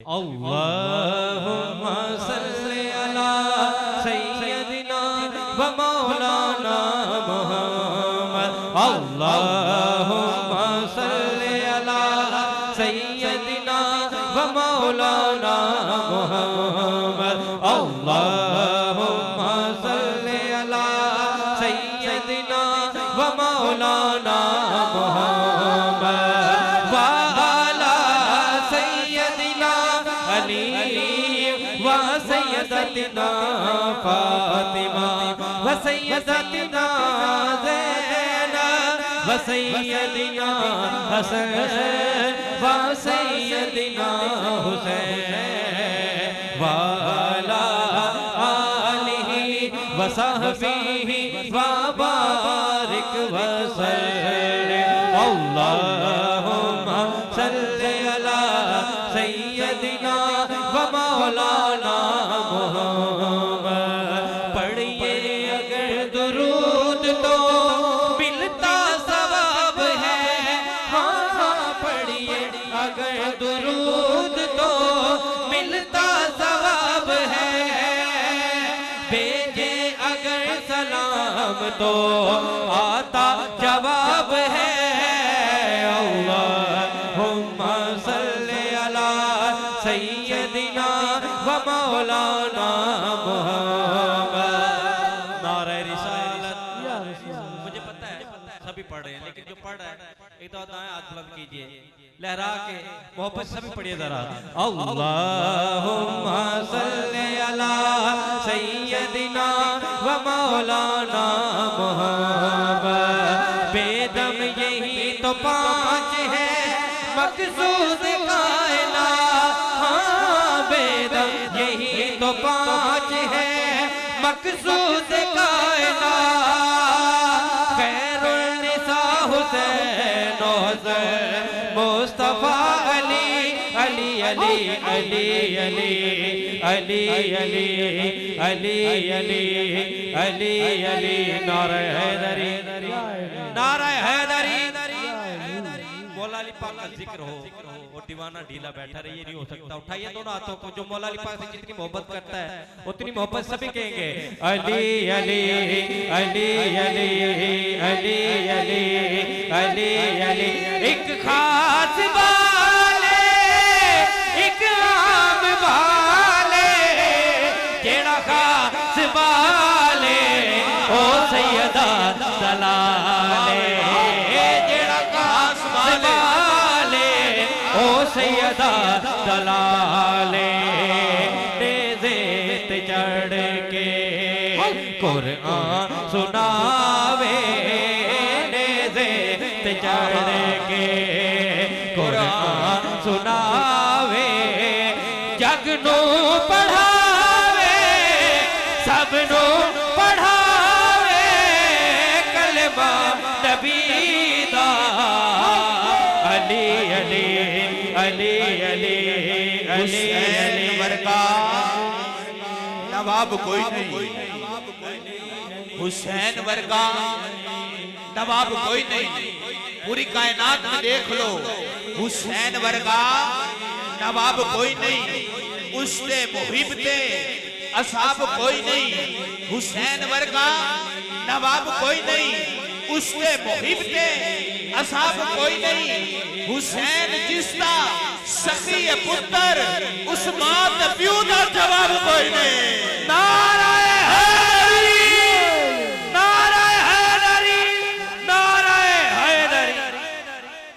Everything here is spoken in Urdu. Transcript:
اللہم صلی علی سیدنا و مولانا محمد اللہم صلی علی سیدنا و مولانا محمد اللہم صلی علی سیدنا و مولانا محمد وسیدتنا فاطمہ وسیدتنا زینب وسیدنا حسن وسیدنا حسین وعلی آلہ وصحبہ وبارک وسلم اللہم صلی علی سیدنا و مولانا محمد پڑھئے اگر درود تو ملتا ثواب ہے ہاں پڑھئے اگر درود تو ملتا ثواب ہے بھیجے اگر سلام تو آتا جواب ہے اللہم صلی علی سیدنا و مولانا محمد نعرہ رسالت مجھے پتہ ہے سبھی پڑھ رہے ہیں لیکن جو پڑھ رہا ہے ایک تو دائیں ہاتھ بلند کیجئے لہرا کے محبت سبھی پڑھئے ذرا اللہم صلی علی سیدنا و مولانا محمد بے دم یہی تو پانچ ہے مقصود کائنات ہاں بے دم یہی تو پانچ ہے مقصود کائنات خیر النساء حسین و حسین مصطفیٰ علی علی علی علی علی علی علی علی علی علی علی نعرہ حیدری نعرہ حیدری مولا علی پاک کا ذکر ہو اور دیوانہ ڈھیلا بیٹھا رہے یہ نہیں ہو سکتا اٹھائیے دونوں ہاتھوں کو جو مولا علی پاک سے جتنی محبت کرتا ہے اتنی محبت سبھی کہیں گے علی علی علی علی علی علی علی علی ایک خاص والے ایک عام والے جیڑا خاص والے او سیدہ دلالے سیدہ دلالے نیزے تے چڑھ کے قرآن سناوے نیزے تے چڑھ کے قرآن سناوے جگ نو پڑھاوے سب نو پڑھاوے کلمہ نبی دا علی علی علی علی علی علی ورگا نواب کوئی نہیں حسین ورگا نواب کوئی نہیں پوری کائنات میں دیکھ لو حسین ورگا نواب کوئی نہیں اس نے محب تھے اصحاب کوئی نہیں حسین ورگا نواب کوئی نہیں اس نے محب تھے اصحاب کوئی نہیں حسین جس دا سخی پتر اس ماں تے پیو دا جواب کوئی نہیں